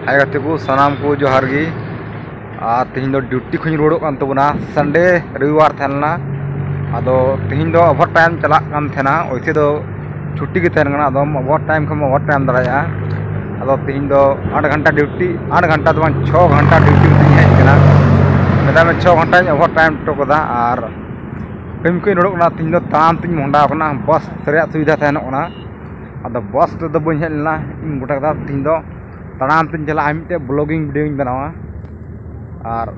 हाय गाते को सनाम को जोहार गी तीन दो ड्यूटी खुन रोड कान तबना संडे रविवार थेलना अदो तीन दो ओवर टाइम चला कान थेना ओइसे दो छुट्टी के तहन गना अदम ओवर टाइम खम ओवर टाइम दराया अदो तीन दो 8 घंटा ड्यूटी 8 घंटा तो 6 घंटा ड्यूटी हेज कना मेदा में 6 घंटा ओवर टाइम टोकदा और कम को रोड कना तीन दो ताम तीन मोंडा कना बस सरिया सुविधा तहन कना अदो बस तो बन हेलना इन गोटा दा तीन दो तड़ाम तीन चला मिट्टे ब्लॉगिंग वीडियो बनावा और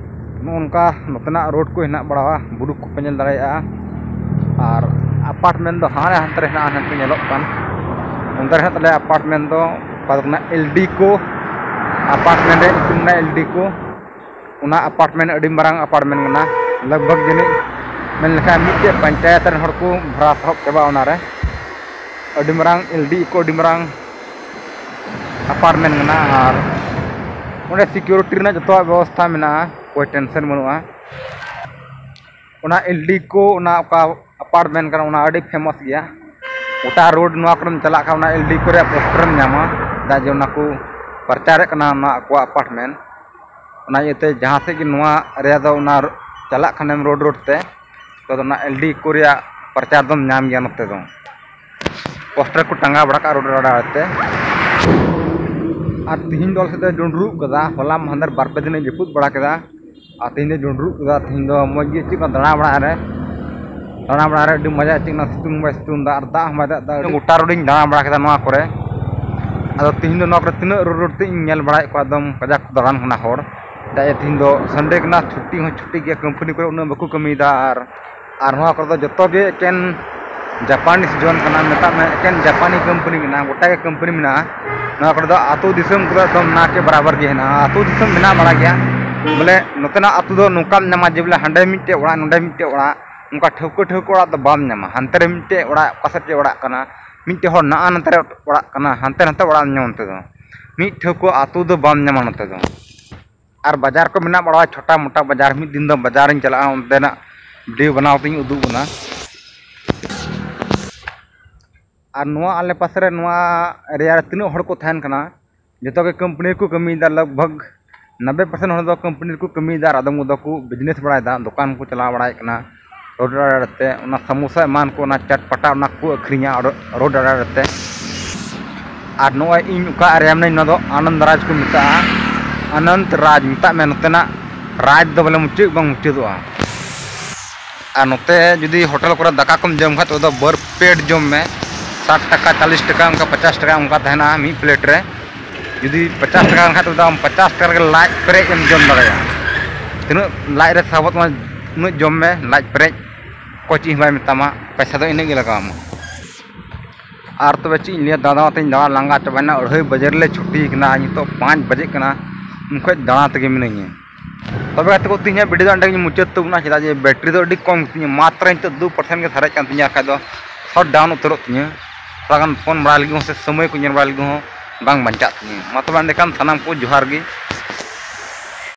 नोनका नतना रोड को हेना बड़ा बुडुक को पेल दाड़ा और अपार्टमेंट दो हाँ हानते हानते नेलोकान उनते तले अपार्टमेंट दो पादना एलडी को अपार्टमेंट एलडी को उना अपार्टमेंट अड़ी मारांग अपार्टमेंट गना लगभग जनी मेन लेखा मिट्टे पंचायत रन हर को भरा सहब चाबा उनारे अड़ी मारांग एलडी को अड़ी मारांग अपार्टमेंट गना और उन्हें सिक्योरिटी रना जो व्यवस्था में कोई टेंशन बनुआ उना एलडी को उना अपार्टमेंट कर उना अड़ी फेमस गया उटा रोड नवा करम चला का उना एलडी को रे पोस्टर नामा दा जे उना को प्रचार करना उना को अपार्टमेंट उना येते जहां से कि नवा रे दो उना चला खनेम रोड रोड ते तो उना एलडी को रे प्रचार दम नाम गया नते दो पोस्टर को टंगा बड़ा का रोड राते और तीन दल से डुंडरू कदा होला महंदर बारपे दिन जपुद बड़ा कदा और तीन डुंडरू कदा तीन दो मज ची दाड़ा बड़ा रे मजा चिकना सितुंग बाय सितुंग दा दा हमादा दा गोटा रोडिंग दाड़ा बड़ा कदा नवा करे अदो तीन दो नक तीन रोड ते नेल बड़ा को एकदम कजाक दाड़ान खना होड़ दा तीन दो संडे कना छुट्टी हो छुट्टी के कंपनी को उन बको कमीदा और नवा कर दो जतो गे केन जापानीज जोन कना मेता में केन जापानी कंपनी कना गोटा के कंपनी में ना कर आतु दिसम को एकदम ना के बराबर के ना आतु दिसम बिना बड़ा गया बोले नतना आतु दो नोकाम नामा जे बोले हंडे मिट्टे ओड़ा नोडे मिट्टे ओड़ा उनका ठौको ठौको ओड़ा तो बाम नामा हंते रे मिट्टे ओड़ा कासटे ओड़ा कना मिट्टे हर ना नंते रे ओड़ा कना हंते नंते ओड़ा नते दो मिट ठौको आतु दो बाम नामा नते दो और बाजार को बिना बड़ा छोटा मोटा बाजार मिट दिन दो बाजार इन चला उनते ना वीडियो बनाओ तीन उदू बना और नुआ आले पासरे नुआ एरिया तीन हड़ को थान कना जो के कंपनी को कमीदा लगभग 90% हड़ दो कंपनी को कमीदा आदम को बिजनेस बड़ा दुकान को चला बड़ा रोड आड़ते समोसा मान को चटपटा को अखरीना रोड आड़ते और नोआ इन उका एरिया में दो आनंद राज को मिता अनंत राज मिता में नतेना राज दो बोले मुचाद बांग मुचादोआ और नोते जुदी होटल को दाका कम जम खा तो बर पेट जम में 60 टका 40 टका उनका 50 टका उनका तहना मी प्लेट रे जुदी 50 टका खा तो 50 टका के लाज पेरे एम जम दाड़ा तीन लाज रे साबत में उन जम में लाज पेरे को ची बाय मितामा पैसा तो इने लगा और तब ची लिया दादा तीन दाड़ा लांगा चबाना 2:30 बजे ले छुट्टी कना नितो 5 बजे कना उनका दाड़ा तक मिनाई तब को तीन वीडियो अंडे मुचाद तबना चेदा जे बैटरी तो कम मात्र 2% के सारे तीन खा दो शॉट डाउन उतरो तीन थोड़ा फोन बड़ा लगे से समय को बड़ा लगे बांग बचा तीन मा तब एंडेखान सानाम को जोहार गी।